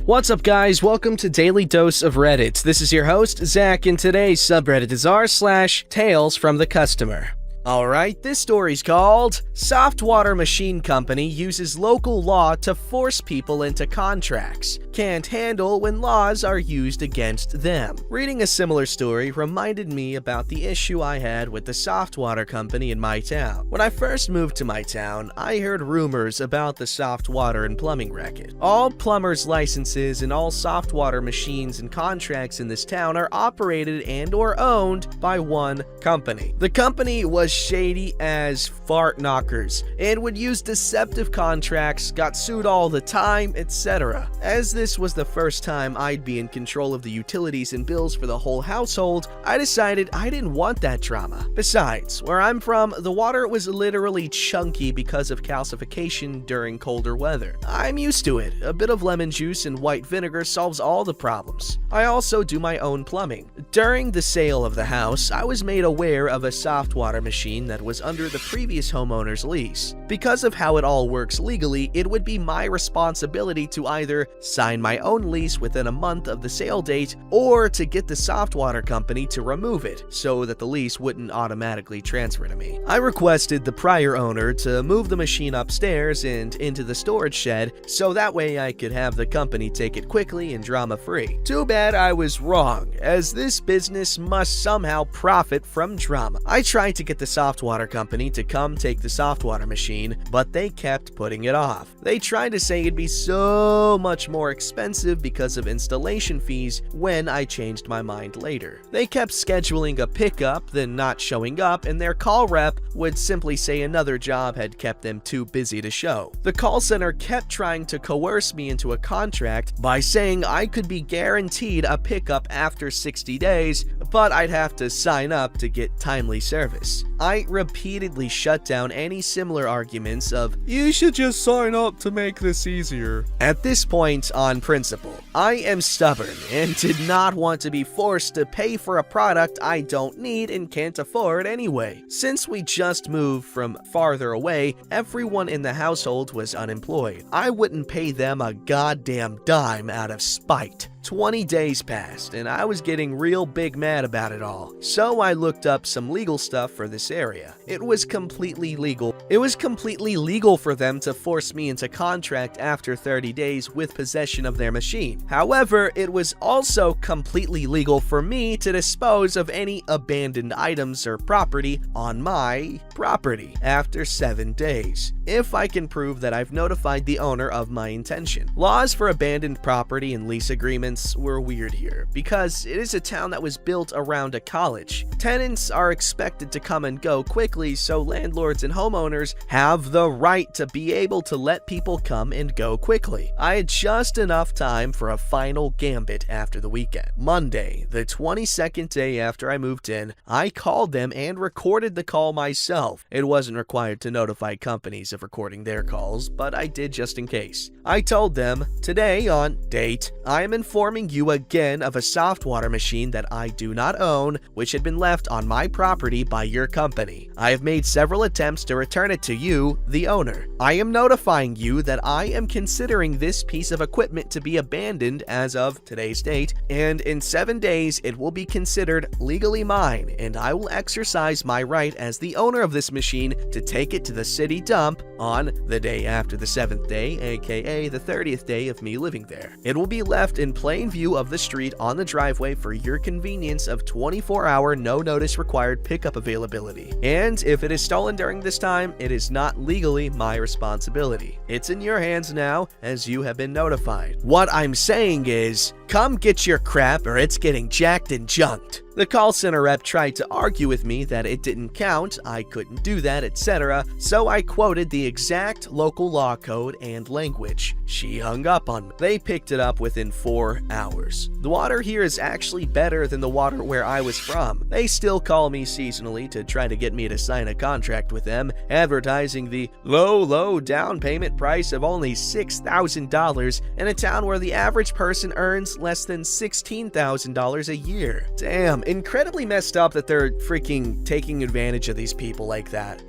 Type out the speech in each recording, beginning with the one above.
What's up, guys? Welcome to Daily Dose of Reddit. This is your host, Zach, and today's subreddit is r/TalesFromTheCustomer. Alright, this story's called Soft Water Machine Company Uses Local Law to Force People into Contracts. Can't handle when laws are used against them. Reading a similar story reminded me about the issue I had with the soft water company in my town. When I first moved to my town, I heard rumors about the soft water and plumbing racket. All plumbers' licenses and all soft water machines and contracts in this town are operated and or owned by one company. The company was shady as fart knockers and would use deceptive contracts, got sued all the time, etc. As this was the first time I'd be in control of the utilities and bills for the whole household, I decided I didn't want that drama. Besides, where I'm from, the water was literally chunky because of calcification during colder weather. I'm used to it. A bit of lemon juice and white vinegar solves all the problems. I also do my own plumbing. During the sale of the house, I was made aware of a soft water machine that was under the previous homeowner's lease. Because of how it all works legally, it would be my responsibility to either sign my own lease within a month of the sale date or to get the soft water company to remove it so that the lease wouldn't automatically transfer to me. I requested the prior owner to move the machine upstairs and into the storage shed so that way I could have the company take it quickly and drama-free. Too bad I was wrong, as this business must somehow profit from drama. I tried to get the soft water company to come take the soft water machine, but they kept putting it off. They tried to say it'd be so much more expensive because of installation fees when I changed my mind later. They kept scheduling a pickup, then not showing up, and their call rep would simply say another job had kept them too busy to show. The call center kept trying to coerce me into a contract by saying I could be guaranteed a pickup after 60 days, but I'd have to sign up to get timely service. I repeatedly shut down any similar arguments of, "You should just sign up to make this easier." At this point, on principle, I am stubborn and did not want to be forced to pay for a product I don't need and can't afford anyway. Since we just moved from farther away, everyone in the household was unemployed. I wouldn't pay them a goddamn dime out of spite. 20 days passed, and I was getting real big mad about it all. So I looked up some legal stuff for this area. It was completely legal. It was completely legal for them to force me into contract after 30 days with possession of their machine. However, it was also completely legal for me to dispose of any abandoned items or property on my property after 7 days, if I can prove that I've notified the owner of my intention. Laws for abandoned property and lease agreements were weird here, because it is a town that was built around a college. Tenants are expected to come and go quickly, so landlords and homeowners have the right to be able to let people come and go quickly. I had just enough time for a final gambit after the weekend. Monday, the 22nd day after I moved in, I called them and recorded the call myself. It wasn't required to notify companies of recording their calls, but I did just in case. I told them, "Today on date, I am informing you again of a soft water machine that I do not own, which had been left on my property by your company. I have made several attempts to return it to you, the owner. I am notifying you that I am considering this piece of equipment to be abandoned as of today's date, and in 7 days it will be considered legally mine, and I will exercise my right as the owner of this machine to take it to the city dump on the day after the 7th day, aka the 30th day of me living there. It will be left in plain view of the street on the driveway for your convenience of 24-hour no notice required pickup availability. And if it is stolen during this time, it is not legally my responsibility. It's in your hands now, as you have been notified. What I'm saying is, come get your crap or it's getting jacked and junked." The call center rep tried to argue with me that it didn't count, I couldn't do that, etc., so I quoted the exact local law code and language. She hung up on me. They picked it up within 4 hours. The water here is actually better than the water where I was from. They still call me seasonally to try to get me to sign a contract with them, advertising the low down payment price of only $6,000 in a town where the average person earns makes less than $16,000 a year. Damn, incredibly messed up that they're freaking taking advantage of these people like that.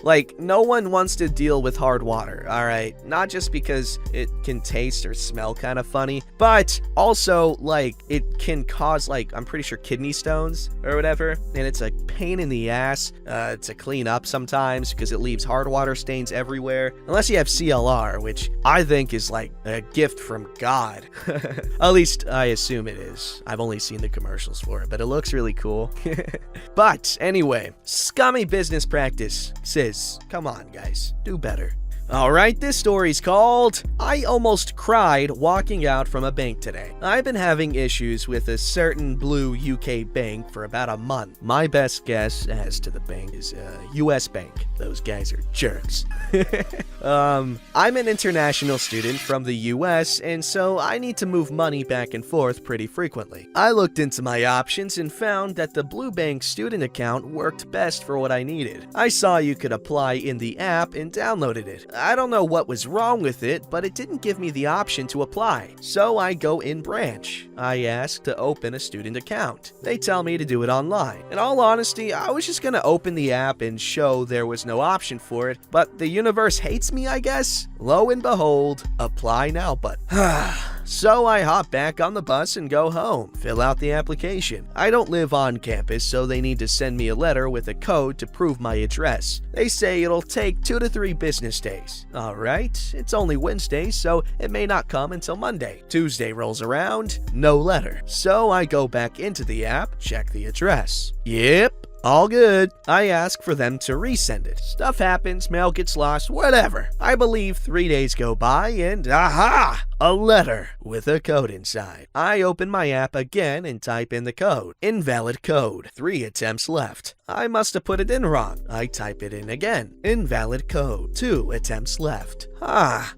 Like, no one wants to deal with hard water, alright? Not just because it can taste or smell kind of funny, but also, like, it can cause, like, I'm pretty sure kidney stones or whatever, and it's a pain in the ass to clean up sometimes because it leaves hard water stains everywhere. Unless you have CLR, which I think is like a gift from God. At least I assume it is. I've only seen the commercials for it, but it looks really cool. But anyway, scummy business practice. Sis, come on guys, do better. Alright, this story's called I Almost Cried Walking Out from a Bank Today. I've been having issues with a certain blue UK bank for about a month. My best guess as to the bank is US Bank. Those guys are jerks. I'm an international student from the US, and so I need to move money back and forth pretty frequently. I looked into my options and found that the Blue Bank student account worked best for what I needed. I saw you could apply in the app and downloaded it. I don't know what was wrong with it, but it didn't give me the option to apply. So I go in branch. I ask to open a student account. They tell me to do it online. In all honesty, I was just gonna open the app and show there was no option for it, but the universe hates me, I guess? Lo and behold, apply now button. So I hop back on the bus and go home, fill out the application. I don't live on campus, so they need to send me a letter with a code to prove my address. They say it'll take 2 to 3 business days. Alright, it's only Wednesday, so it may not come until Monday. Tuesday rolls around, no letter. So I go back into the app, check the address. Yep. All good. I ask for them to resend it. Stuff happens, mail gets lost, whatever. I believe 3 days go by and aha! A letter with a code inside. I open my app again and type in the code. Invalid code. 3 attempts left. I must have put it in wrong. I type it in again. Invalid code. 2 attempts left.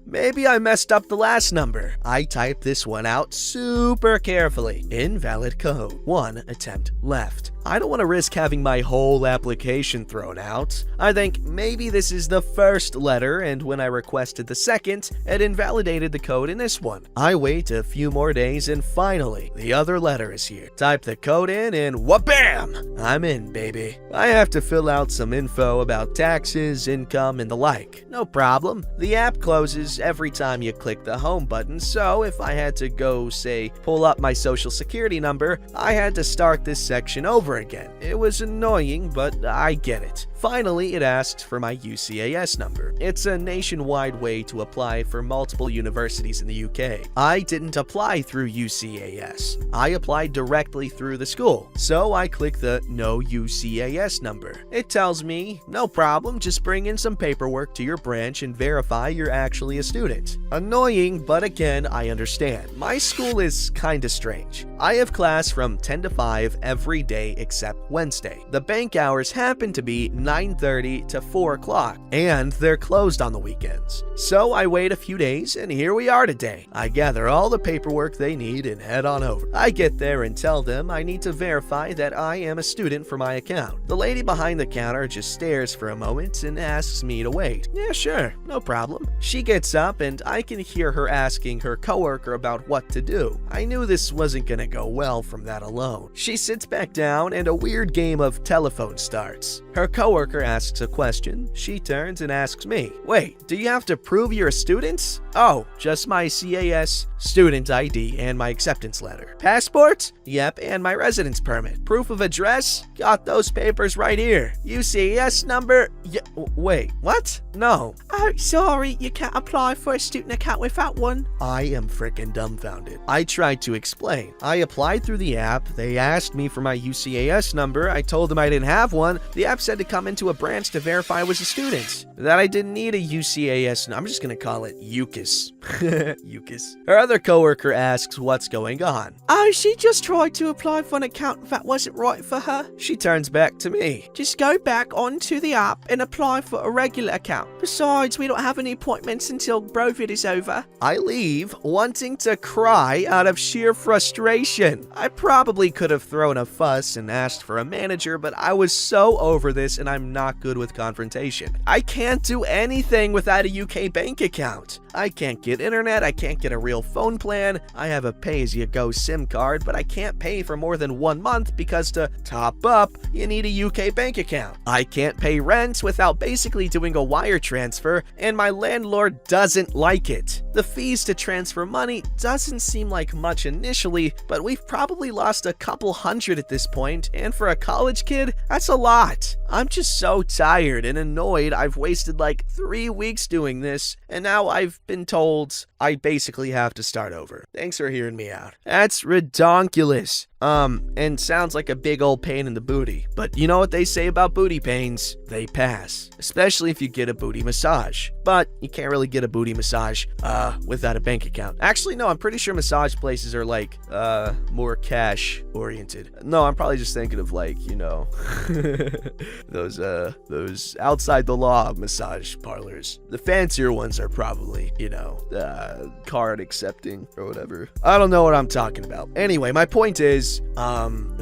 Maybe I messed up the last number. I type this one out super carefully. Invalid code. 1 attempt left. I don't want to risk having my whole application thrown out. I think maybe this is the first letter, and when I requested the second, it invalidated the code in this one. I wait a few more days, and finally, the other letter is here. Type the code in, and wha-bam! I'm in, baby. I have to fill out some info about taxes, income, and the like. No problem. The app closes every time you click the home button, so if I had to go, say, pull up my social security number, I had to start this section over again. It was annoying, but I get it. Finally, it asks for my UCAS number. It's a nationwide way to apply for multiple universities in the UK. I didn't apply through UCAS. I applied directly through the school. So I click the No UCAS number. It tells me, no problem, just bring in some paperwork to your branch and verify you're actually a student. Annoying, but again, I understand. My school is kinda strange. I have class from 10 to 5 every day except Wednesday. The bank hours happen to be 9:30 to 4 o'clock, and they're closed on the weekends. So I wait a few days, and here we are today. I gather all the paperwork they need and head on over. I get there and tell them I need to verify that I am a student for my account. The lady behind the counter just stares for a moment and asks me to wait. Yeah, sure, no problem. She gets up, and I can hear her asking her coworker about what to do. I knew this wasn't gonna go well from that alone. She sits back down, and a weird game of telephone starts. Her coworker asks a question. She turns and asks me, wait, do you have to prove you're a student? Oh, just my CAS, student ID, and my acceptance letter. Passport? Yep, and my residence permit. Proof of address? Got those papers right here. UCAS number? Yeah, wait, what? No. Oh, sorry, you can't apply for a student account without one. I am freaking dumbfounded. I tried to explain. I applied through the app. They asked me for my UCAS number. I told them I didn't have one. The app said to come into a branch to verify I was a student. That I didn't need a UCAS. I'm just gonna call it UCAS. UCAS. Her other coworker asks what's going on. Oh, she just tried to apply for an account that wasn't right for her. She turns back to me. Just go back onto the app and apply for a regular account. Besides, we don't have any appointments until Brovid is over. I leave, wanting to cry out of sheer frustration. I probably could have thrown a fuss and asked for a manager, but I was so over this, and I'm not good with confrontation. I can't do anything without a UK bank account. I can't get internet, I can't get a real phone plan. I have a pay-as-you-go SIM card, but I can't pay for more than 1 month because to top up, you need a UK bank account. I can't pay rent without basically doing a wire transfer, and my landlord doesn't like it. The fees to transfer money doesn't seem like much initially, but we've probably lost a couple hundred at this point, and for a college kid, that's a lot. I'm just so tired and annoyed I've wasted like 3 weeks doing this, and now I've been told I basically have to start over. Thanks for hearing me out. That's redonkulous. And sounds like a big old pain in the booty. But you know what they say about booty pains? They pass. Especially if you get a booty massage. But you can't really get a booty massage, without a bank account. Actually, no, I'm pretty sure massage places are like, more cash oriented. No, I'm probably just thinking of like, you know, those outside the law massage parlors. The fancier ones are probably, you know, card accepting or whatever. I don't know what I'm talking about. Anyway, my point is,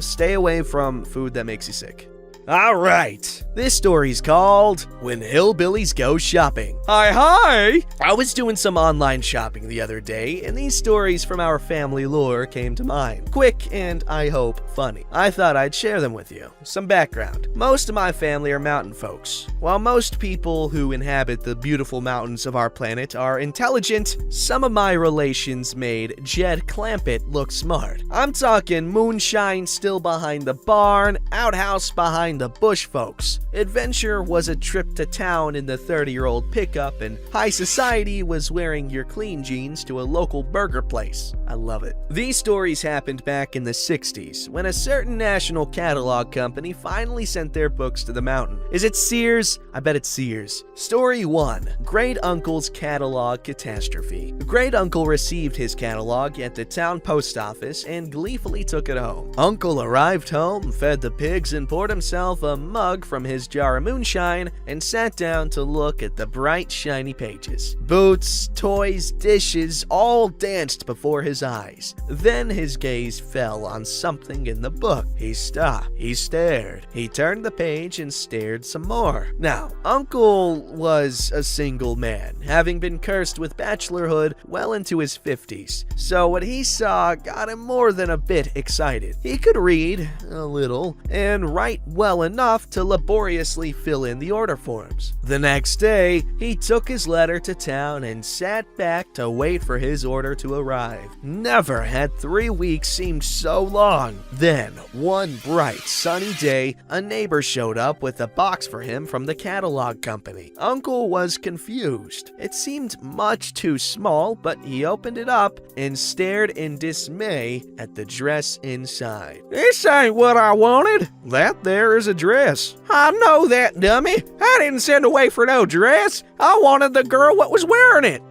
stay away from food that makes you sick. Alright, this story's called When Hillbillies Go Shopping. Hi! I was doing some online shopping the other day, and these stories from our family lore came to mind. Quick and, I hope, funny. I thought I'd share them with you. Some background. Most of my family are mountain folks. While most people who inhabit the beautiful mountains of our planet are intelligent, some of my relations made Jed Clampett look smart. I'm talking moonshine still behind the barn, outhouse behind the bush folks. Adventure was a trip to town in the 30-year-old pickup, and high society was wearing your clean jeans to a local burger place. I love it. These stories happened back in the 60s, when a certain national catalog company finally sent their books to the mountain. Is it Sears? I bet it's Sears. Story 1. Great Uncle's Catalog Catastrophe. Great Uncle received his catalog at the town post office and gleefully took it home. Uncle arrived home, fed the pigs, and poured himself a mug from his jar of moonshine and sat down to look at the bright, shiny pages. Boots, toys, dishes all danced before his eyes. Then his gaze fell on something in the book. He stopped. He stared. He turned the page and stared some more. Now, Uncle was a single man, having been cursed with bachelorhood well into his 50s. So what he saw got him more than a bit excited. He could read, a little, and write well enough to laboriously fill in the order forms. The next day, he took his letter to town and sat back to wait for his order to arrive. Never had 3 weeks seemed so long. Then, one bright, sunny day, a neighbor showed up with a box for him from the catalog company. Uncle was confused. It seemed much too small, but he opened it up and stared in dismay at the dress inside. "This ain't what I wanted. That there is a dress." "I know that, dummy. I didn't send away for no dress. I wanted the girl what was wearing it."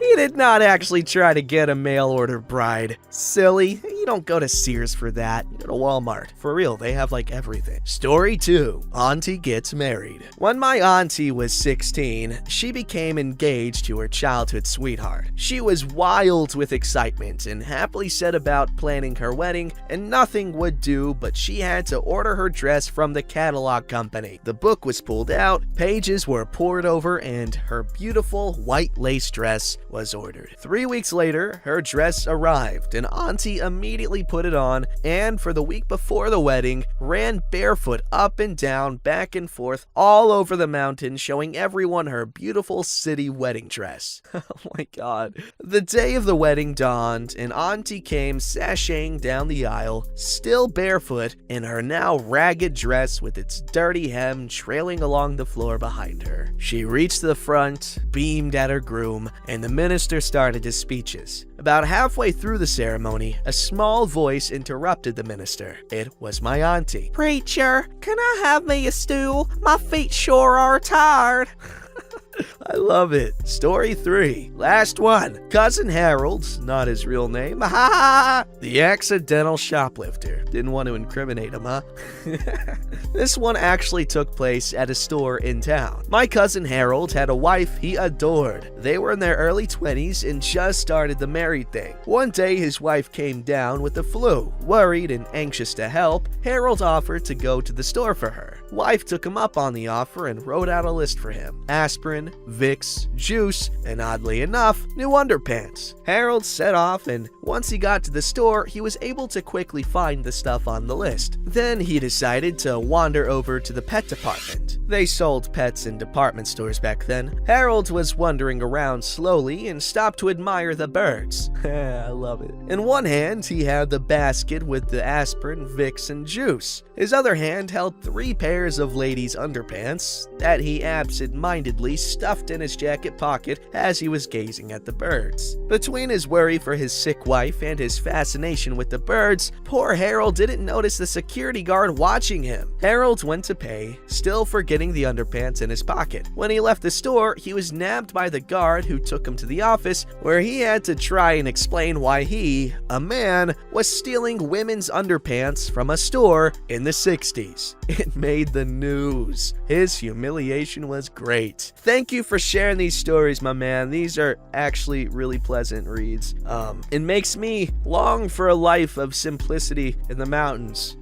He did not actually try to get a mail-order bride. Silly, you don't go to Sears for that. You go to Walmart. For real, they have like everything. Story 2. Auntie Gets Married. When my auntie was 16, she became engaged to her childhood sweetheart. She was wild with excitement and happily set about planning her wedding, and nothing would do but she had to order her dress from the catalog company. The book was pulled out, pages were poured over, and her beautiful white lace dress was ordered. 3 weeks later, her dress arrived, and Auntie immediately put it on, and for the week before the wedding, ran barefoot up and down, back and forth, all over the mountain, showing everyone her beautiful city wedding dress. Oh my god. The day of the wedding dawned, and Auntie came sashaying down the aisle, still barefoot, in her now ragged dress with its dirty hem trailing along the floor behind her. She reached the front, beamed at her groom, and the minister started his speeches. About halfway through the ceremony, a small voice interrupted the minister. It was my auntie. "Preacher, can I have me a stool? My feet sure are tired." I love it. Story 3. Last one. Cousin Harold, not his real name. The accidental shoplifter. Didn't want to incriminate him, huh? This one actually took place at a store in town. My cousin Harold had a wife he adored. They were in their early 20s and just started the married thing. One day his wife came down with the flu. Worried and anxious to help, Harold offered to go to the store for her. Wife took him up on the offer and wrote out a list for him. Aspirin, aspirin, Vicks, juice, and oddly enough, new underpants. Harold set off, and once he got to the store, he was able to quickly find the stuff on the list. Then he decided to wander over to the pet department. They sold pets in department stores back then. Harold was wandering around slowly and stopped to admire the birds. I love it. In one hand, he had the basket with the aspirin, Vicks, and juice. His other hand held 3 pairs of ladies' underpants that he absent-mindedly stuffed in his jacket pocket as he was gazing at the birds. Between his worry for his sick wife and his fascination with the birds, poor Harold didn't notice the security guard watching him. Harold went to pay, still forgetting the underpants in his pocket. When he left the store, he was nabbed by the guard who took him to the office, where he had to try and explain why he, a man, was stealing women's underpants from a store in the 60s. It made the news. His humiliation was great. Thank you for sharing these stories, my man. These are actually really pleasant reads. It makes me long for a life of simplicity in the mountains,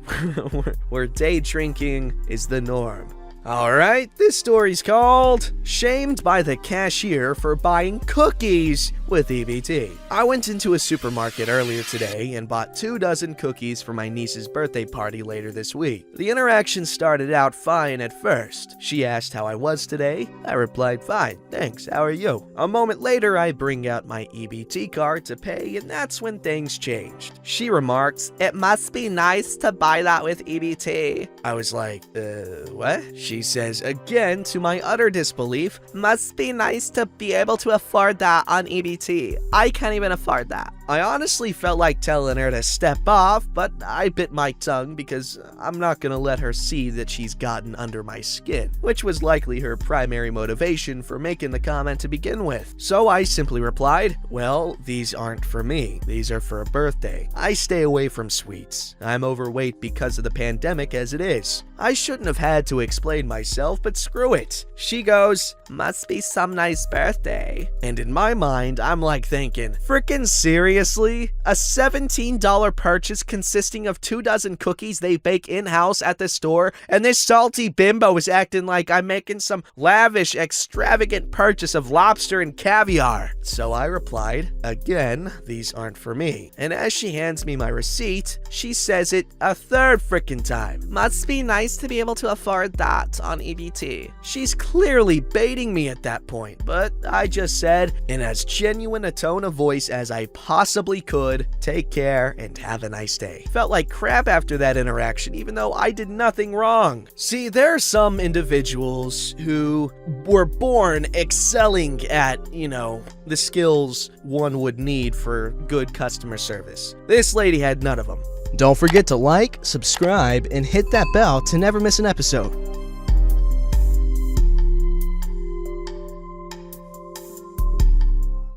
where day drinking is the norm. Alright, this story's called Shamed by the Cashier for Buying Cookies with EBT. I went into a supermarket earlier today and bought 2 dozen cookies for my niece's birthday party later this week. The interaction started out fine at first. She asked how I was today. I replied, fine, thanks, how are you? A moment later, I bring out my EBT card to pay, and that's when things changed. She remarked, it must be nice to buy that with EBT. I was like, what? She says again, to my utter disbelief, must be nice to be able to afford that on EBT. I can't even afford that. I honestly felt like telling her to step off, but I bit my tongue because I'm not gonna let her see that she's gotten under my skin, which was likely her primary motivation for making the comment to begin with. So I simply replied, well, these aren't for me. These are for a birthday. I stay away from sweets. I'm overweight because of the pandemic as it is. I shouldn't have had to explain myself, but screw it. She goes, must be some nice birthday. And in my mind, I'm like thinking, frickin' seriously? A $17 purchase consisting of 2 dozen cookies they bake in-house at the store, and this salty bimbo is acting like I'm making some lavish, extravagant purchase of lobster and caviar. So I replied, again, these aren't for me. And as she hands me my receipt, she says it a third frickin' time. Must be nice to be able to afford that on EBT. She's clearly baiting me at that point, but I just said, in as genuine a tone of voice as I possibly could, take care and have a nice day. Felt like crap after that interaction, even though I did nothing wrong. See, there are some individuals who were born excelling at, the skills one would need for good customer service. This lady had none of them. Don't forget to like, subscribe, and hit that bell to never miss an episode.